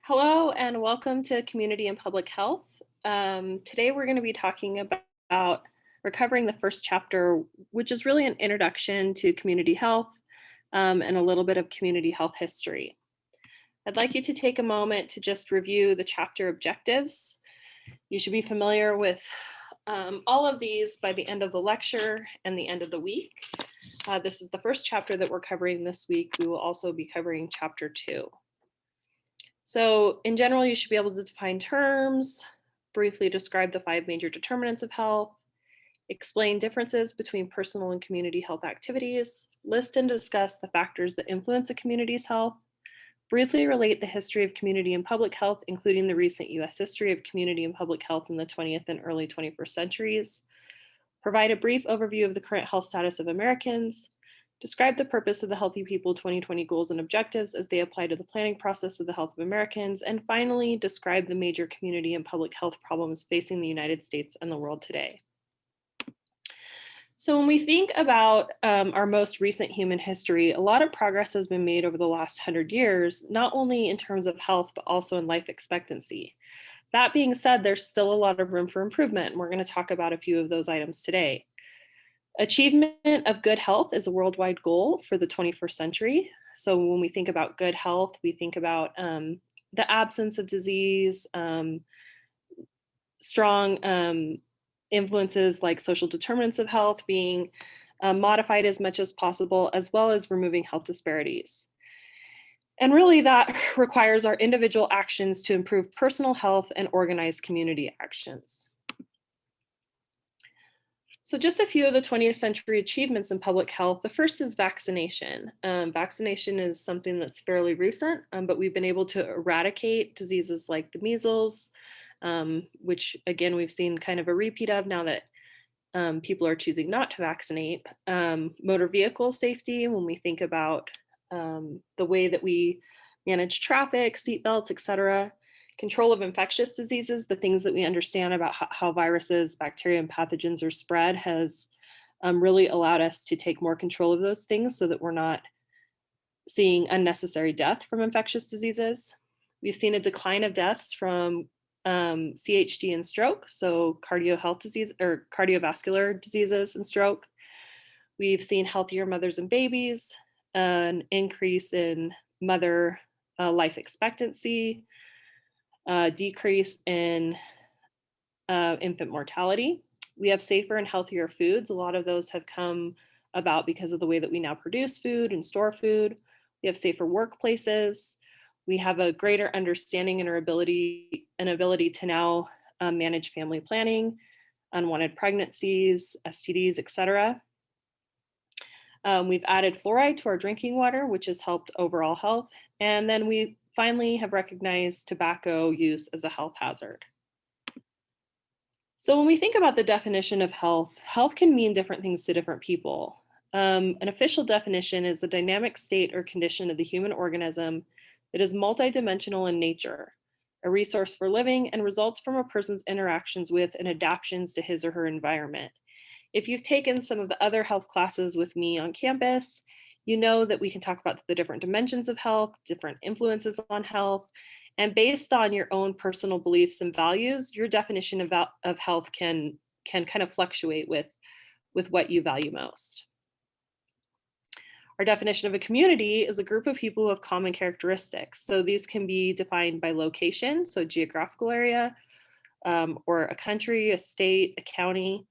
Hello and welcome to Community and Public Health. Today we're going to be talking about recovering the first chapter, which is really an introduction to community health and a little bit of community health history. I'd like you to take a moment to just review the chapter objectives. You should be familiar with all of these by the end of the lecture and the end of the week. This is the first chapter that we're covering this week. We will also be covering chapter 2. So in general, you should be able to define terms, briefly describe the 5 major determinants of health, explain differences between personal and community health activities, list and discuss the factors that influence a community's health, briefly relate the history of community and public health, including the recent US history of community and public health in the 20th and early 21st centuries, provide a brief overview of the current health status of Americans, describe the purpose of the Healthy People 2020 goals and objectives as they apply to the planning process of the health of Americans, and finally, describe the major community and public health problems facing the United States and the world today. So when we think about our most recent human history, a lot of progress has been made over the last 100 years, not only in terms of health, but also in life expectancy. That being said, there's still a lot of room for improvement, and we're going to talk about a few of those items today. Achievement of good health is a worldwide goal for the 21st century. So when we think about good health, we think about the absence of disease, strong influences like social determinants of health being modified as much as possible, as well as removing health disparities. And really that requires our individual actions to improve personal health and organize community actions. So just a few of the 20th century achievements in public health. The first is vaccination. Vaccination is something that's fairly recent, but we've been able to eradicate diseases like the measles, which again, we've seen kind of a repeat of now that people are choosing not to vaccinate. Motor vehicle safety, when we think about the way that we manage traffic, seatbelts, et cetera. Control of infectious diseases, the things that we understand about how viruses, bacteria, and pathogens are spread has really allowed us to take more control of those things so that we're not seeing unnecessary death from infectious diseases. We've seen a decline of deaths from CHD and stroke, so cardiovascular diseases and stroke. We've seen healthier mothers and babies, an increase in mother life expectancy, decrease in infant mortality. We have safer and healthier foods. A lot of those have come about because of the way that we now produce food and store food. We have safer workplaces. We have a greater understanding and ability to now manage family planning, unwanted pregnancies, STDs, et cetera. We've added fluoride to our drinking water, which has helped overall health. And then we finally have recognized tobacco use as a health hazard. So when we think about the definition of health, health can mean different things to different people. An official definition is the dynamic state or condition of the human organism that is multidimensional in nature, a resource for living, and results from a person's interactions with and adaptations to his or her environment. If you've taken some of the other health classes with me on campus, you know that we can talk about the different dimensions of health, different influences on health, and based on your own personal beliefs and values, your definition of health can kind of fluctuate with what you value most. Our definition of a community is a group of people who have common characteristics. So these can be defined by location, so geographical area, or a country, a state, a county,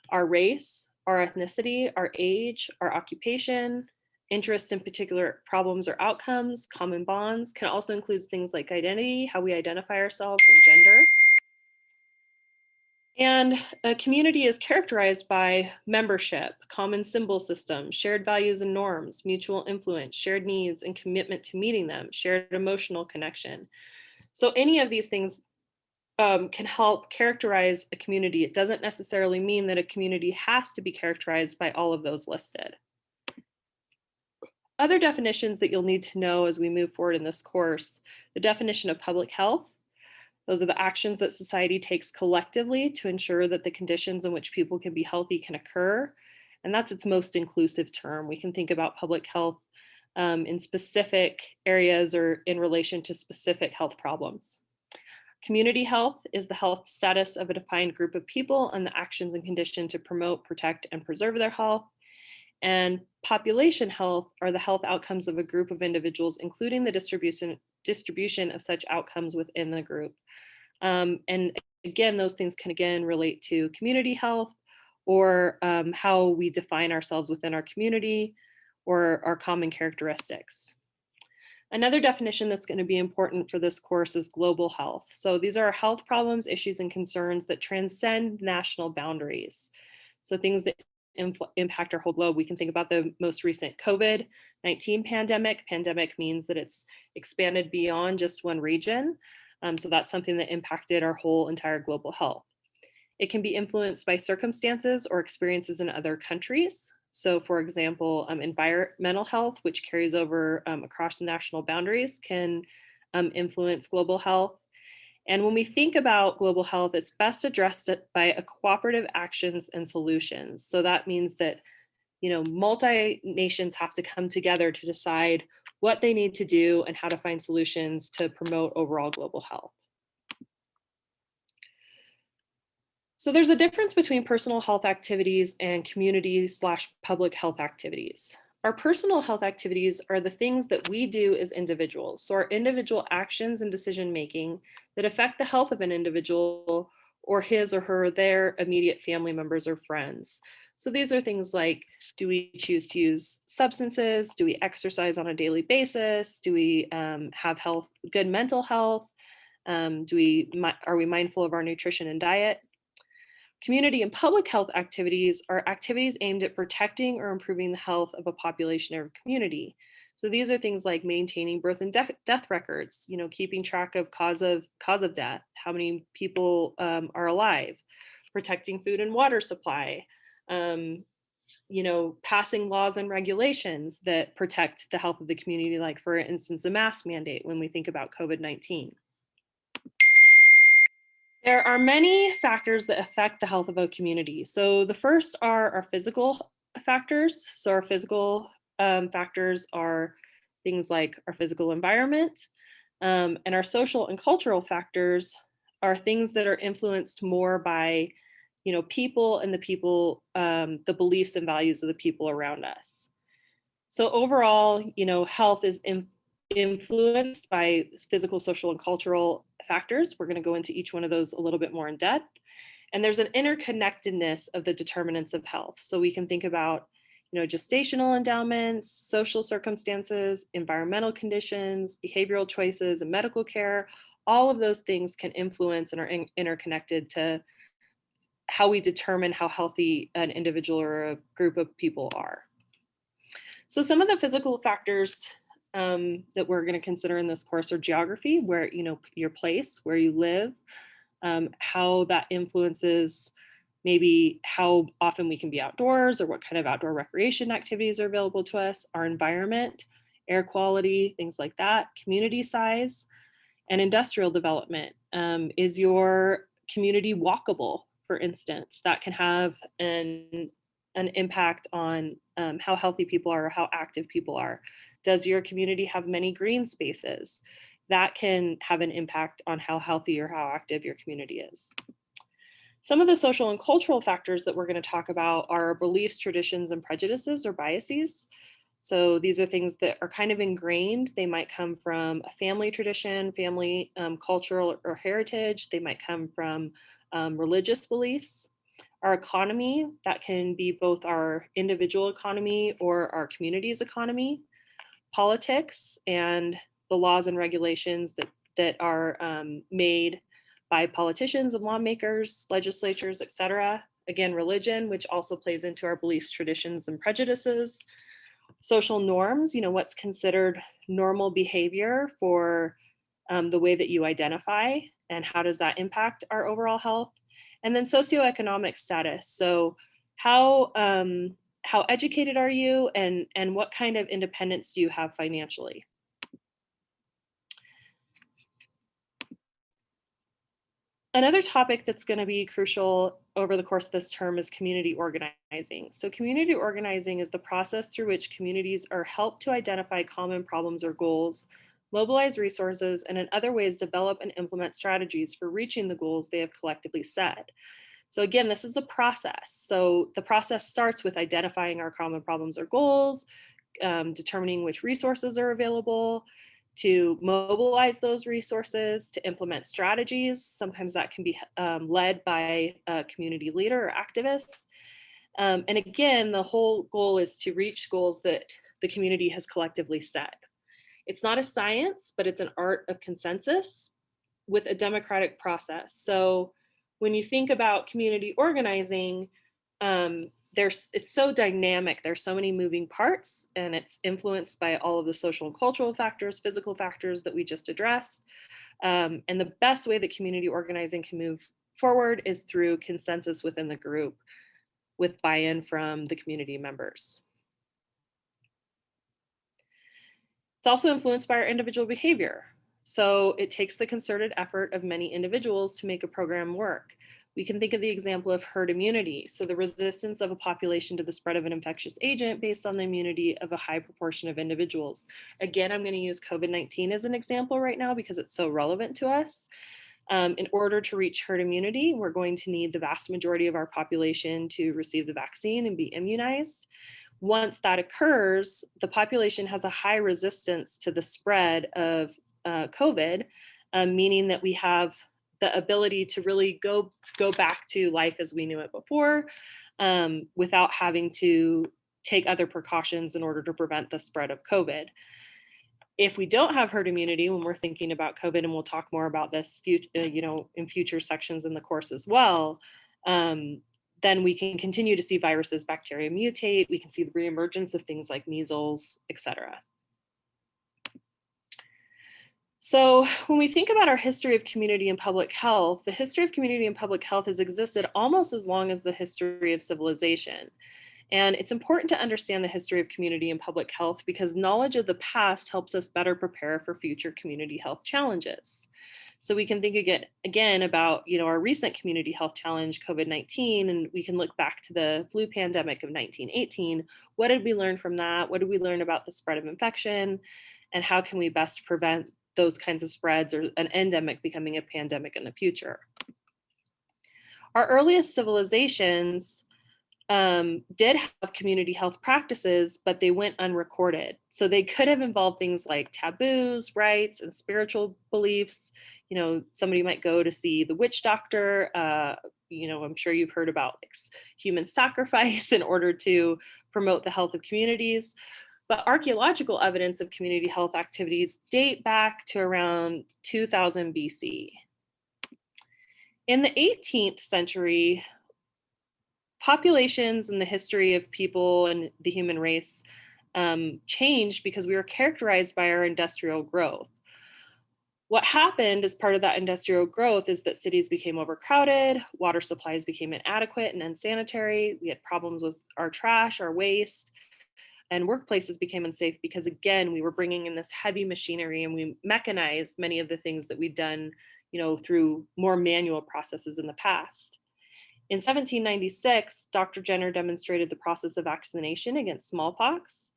our race, our ethnicity, our age, our occupation, interest in particular problems or outcomes, common bonds, can also include things like identity, how we identify ourselves, and gender. And a community is characterized by membership, common symbol system, shared values and norms, mutual influence, shared needs and commitment to meeting them, shared emotional connection. So any of these things can help characterize a community. It doesn't necessarily mean that a community has to be characterized by all of those listed. Other definitions that you'll need to know as we move forward in this course, the definition of public health. Those are the actions that society takes collectively to ensure that the conditions in which people can be healthy can occur. And that's its most inclusive term. We can think about public health in specific areas or in relation to specific health problems. Community health is the health status of a defined group of people and the actions and conditions to promote, protect, and preserve their health. And population health are the health outcomes of a group of individuals, including the distribution of such outcomes within the group. And again, those things can again relate to community health or how we define ourselves within our community or our common characteristics. Another definition that's going to be important for this course is global health. So these are health problems, issues, and concerns that transcend national boundaries. So things that impact our whole globe. We can think about the most recent COVID-19 pandemic. Pandemic means that it's expanded beyond just one region. So that's something that impacted our whole entire global health. It can be influenced by circumstances or experiences in other countries. So for example, environmental health, which carries over across the national boundaries, can influence global health. And when we think about global health, it's best addressed by a cooperative actions and solutions. So that means that, multi-nations have to come together to decide what they need to do and how to find solutions to promote overall global health. So there's a difference between personal health activities and community/public health activities. Our personal health activities are the things that we do as individuals. So our individual actions and decision making that affect the health of an individual or his or her, their immediate family members or friends. So these are things like, do we choose to use substances? Do we exercise on a daily basis? Do we have good mental health? Are we mindful of our nutrition and diet? Community and public health activities are activities aimed at protecting or improving the health of a population or community. So these are things like maintaining birth and death records, keeping track of cause of death, how many people are alive, protecting food and water supply, passing laws and regulations that protect the health of the community, like for instance, a mask mandate when we think about COVID-19. There are many factors that affect the health of a community. So the first are our physical factors. So our physical factors are things like our physical environment, and our social and cultural factors are things that are influenced more by, people and the beliefs and values of the people around us. So overall, health is influenced by physical, social, and cultural factors. We're going to go into each one of those a little bit more in depth. And there's an interconnectedness of the determinants of health. So we can think about, gestational endowments, social circumstances, environmental conditions, behavioral choices, and medical care. All of those things can influence and are interconnected to how we determine how healthy an individual or a group of people are. So some of the physical factors that we're going to consider in this course are geography, where, your place, where you live, how that influences maybe how often we can be outdoors or what kind of outdoor recreation activities are available to us, our environment, air quality, things like that, community size, and industrial development. Is your community walkable, for instance? That can have an impact on how healthy people are or how active people are. Does your community have many green spaces? That can have an impact on how healthy or how active your community is. Some of the social and cultural factors that we're going to talk about are beliefs, traditions, and prejudices or biases. So these are things that are kind of ingrained. They might come from a family tradition, family cultural or heritage. They might come from religious beliefs. Our economy, that can be both our individual economy or our community's economy. Politics and the laws and regulations that are made by politicians and lawmakers, legislatures, et cetera. Again, religion, which also plays into our beliefs, traditions, and prejudices. Social norms, what's considered normal behavior for the way that you identify, and how does that impact our overall health? And then socioeconomic status. So how educated are you, and what kind of independence do you have financially? Another topic that's going to be crucial over the course of this term is community organizing. So community organizing is the process through which communities are helped to identify common problems or goals, mobilize resources, and in other ways develop and implement strategies for reaching the goals they have collectively set. So again, this is a process. So the process starts with identifying our common problems or goals, determining which resources are available, to mobilize those resources, to implement strategies. Sometimes that can be led by a community leader or activist. And again, the whole goal is to reach goals that the community has collectively set. It's not a science, but it's an art of consensus with a democratic process. So when you think about community organizing, it's so dynamic. There's so many moving parts, and it's influenced by all of the social and cultural factors, physical factors that we just addressed. And the best way that community organizing can move forward is through consensus within the group with buy-in from the community members. It's also influenced by our individual behavior. So it takes the concerted effort of many individuals to make a program work. We can think of the example of herd immunity. So the resistance of a population to the spread of an infectious agent based on the immunity of a high proportion of individuals. Again, I'm going to use COVID-19 as an example right now because it's so relevant to us. In order to reach herd immunity, we're going to need the vast majority of our population to receive the vaccine and be immunized. Once that occurs, the population has a high resistance to the spread of COVID, meaning that we have the ability to really go back to life as we knew it before, without having to take other precautions in order to prevent the spread of COVID. If we don't have herd immunity when we're thinking about COVID, and we'll talk more about this, in future sections in the course as well, then we can continue to see viruses, bacteria mutate. We can see the reemergence of things like measles, et cetera. So when we think about our history of community and public health, the history of community and public health has existed almost as long as the history of civilization. And it's important to understand the history of community and public health because knowledge of the past helps us better prepare for future community health challenges. So we can think again about our recent community health challenge, COVID-19, and we can look back to the flu pandemic of 1918. What did we learn from that? What did we learn about the spread of infection? And how can we best prevent those kinds of spreads or an endemic becoming a pandemic in the future? Our earliest civilizations did have community health practices, but they went unrecorded. So they could have involved things like taboos, rites, and spiritual beliefs. Somebody might go to see the witch doctor. I'm sure you've heard about human sacrifice in order to promote the health of communities. But archaeological evidence of community health activities date back to around 2000 BC. In the 18th century, populations and the history of people and the human race changed because we were characterized by our industrial growth. What happened as part of that industrial growth is that cities became overcrowded, water supplies became inadequate and unsanitary, we had problems with our trash, our waste, and workplaces became unsafe because, again, we were bringing in this heavy machinery and we mechanized many of the things that we'd done, through more manual processes in the past. In 1796, Dr. Jenner demonstrated the process of vaccination against smallpox.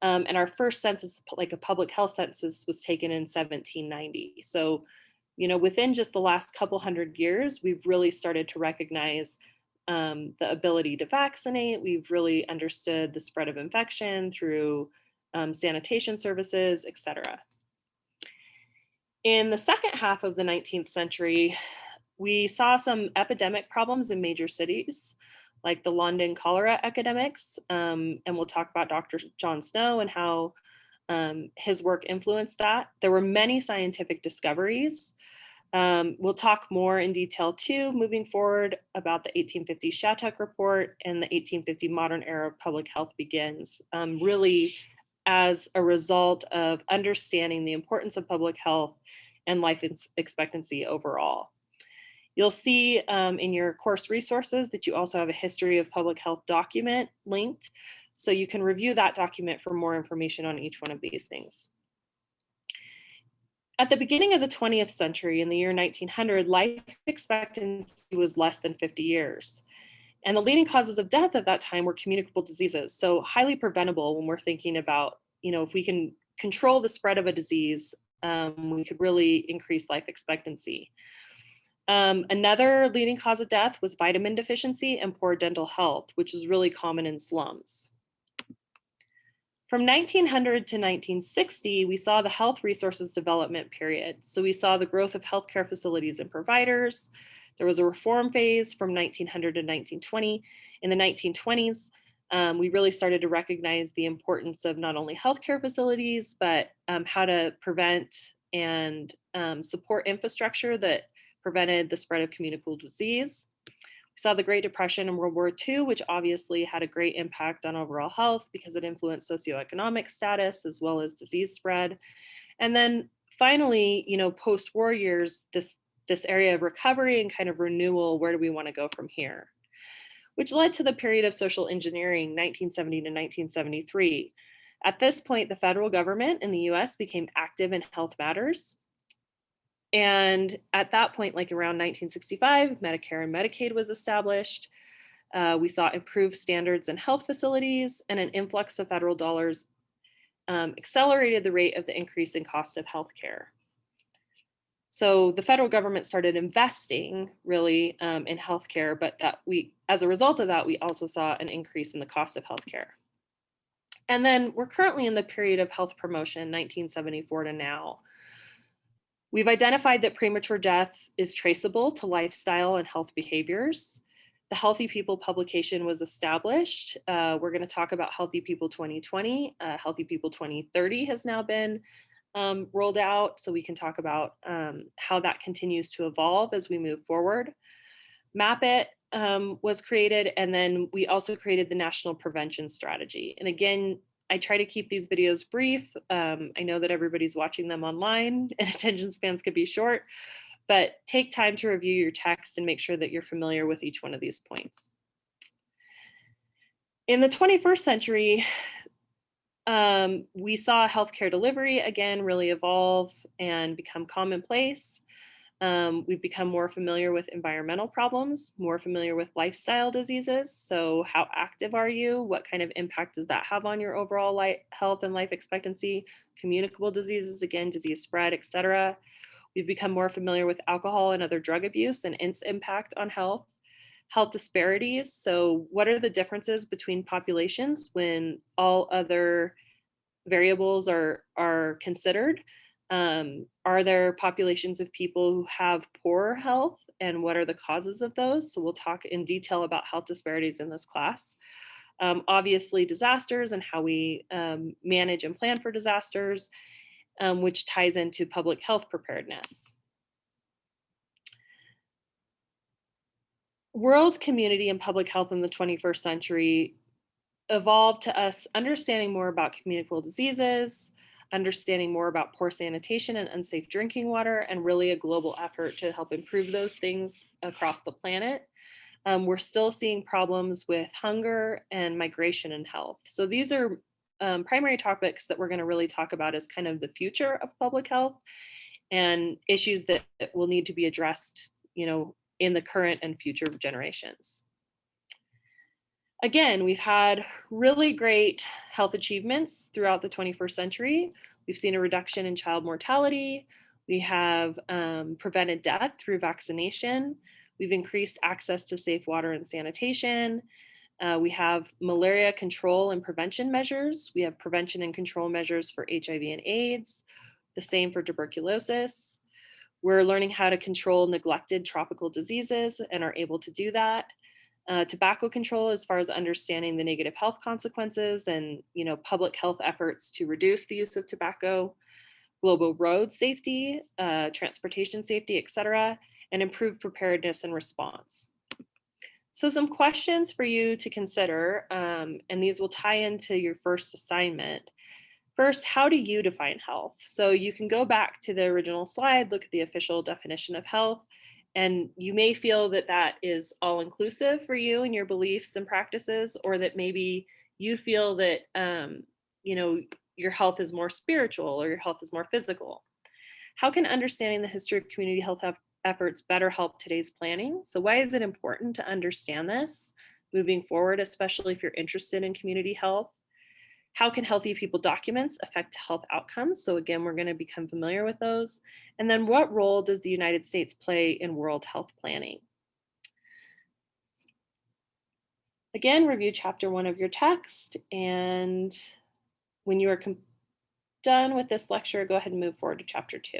And our first census, like a public health census, was taken in 1790. So, within just the last couple hundred years, we've really started to recognize the ability to vaccinate. We've really understood the spread of infection through sanitation services, et cetera. In the second half of the 19th century, we saw some epidemic problems in major cities, like the London cholera epidemics. And we'll talk about Dr. John Snow and how his work influenced that. There were many scientific discoveries. We'll talk more in detail too, moving forward, about the 1850 Shattuck Report and the 1850 modern era of public health begins, really as a result of understanding the importance of public health and life expectancy overall. You'll see in your course resources that you also have a history of public health document linked, so you can review that document for more information on each one of these things. At the beginning of the 20th century, in the year 1900, life expectancy was less than 50 years. And the leading causes of death at that time were communicable diseases, so highly preventable when we're thinking about, if we can control the spread of a disease, we could really increase life expectancy. Another leading cause of death was vitamin deficiency and poor dental health, which is really common in slums. From 1900 to 1960, we saw the health resources development period. So we saw the growth of healthcare facilities and providers. There was a reform phase from 1900 to 1920. In the 1920s, we really started to recognize the importance of not only healthcare facilities, but how to prevent and support infrastructure that prevented the spread of communicable disease. We saw the Great Depression and World War II, which obviously had a great impact on overall health because it influenced socioeconomic status as well as disease spread. And then finally, post-war years, this area of recovery and kind of renewal, where do we want to go from here? Which led to the period of social engineering, 1970 to 1973. At this point, the federal government in the US became active in health matters. And at that point, like around 1965, Medicare and Medicaid was established. We saw improved standards in health facilities, and an influx of federal dollars accelerated the rate of the increase in cost of healthcare. So the federal government started investing really in healthcare, but as a result of that, we also saw an increase in the cost of healthcare. And then we're currently in the period of health promotion, 1974 to now. We've identified that premature death is traceable to lifestyle and health behaviors. The Healthy People publication was established. We're going to talk about Healthy People 2020. Healthy People 2030 has now been rolled out, so we can talk about how that continues to evolve as we move forward. MAP-IT was created, and then we also created the National Prevention Strategy. And again, I try to keep these videos brief. I know that everybody's watching them online and attention spans could be short, but take time to review your text and make sure that you're familiar with each one of these points. In the 21st century, we saw healthcare delivery again really evolve and become commonplace. We've become more familiar with environmental problems, more familiar with lifestyle diseases. So how active are you? What kind of impact does that have on your overall health and life expectancy? Communicable diseases, again, disease spread, et cetera. We've become more familiar with alcohol and other drug abuse and its impact on health. Health disparities. So what are the differences between populations when all other variables are considered? Are there populations of people who have poor health, and what are the causes of those? So we'll talk in detail about health disparities in this class. Obviously, disasters and how we manage and plan for disasters, which ties into public health preparedness. World community and public health in the 21st century evolved to us understanding more about communicable diseases, understanding more about poor sanitation and unsafe drinking water, and really a global effort to help improve those things across the planet. We're still seeing problems with hunger and migration and health. So these are primary topics that we're going to really talk about as kind of the future of public health and issues that will need to be addressed, in the current and future generations. Again, we've had really great health achievements throughout the 21st century. We've seen a reduction in child mortality. We have prevented death through vaccination. We've increased access to safe water and sanitation. We have malaria control and prevention measures. We have prevention and control measures for HIV and AIDS, the same for tuberculosis. We're learning how to control neglected tropical diseases and are able to do that. Tobacco control, as far as understanding the negative health consequences and public health efforts to reduce the use of tobacco, global road safety, transportation safety, et cetera, and improved preparedness and response. So some questions for you to consider, and these will tie into your first assignment. First, how do you define health? So you can go back to the original slide, look at the official definition of health, and you may feel that that is all inclusive for you and your beliefs and practices, or that maybe you feel that, your health is more spiritual or your health is more physical. How can understanding the history of community health efforts better help today's planning? So why is it important to understand this moving forward, especially if you're interested in community health? How can healthy people documents affect health outcomes? So again, we're going to become familiar with those. And then what role does the United States play in world health planning? Again, review chapter 1 of your text. And when you are done with this lecture, go ahead and move forward to chapter 2.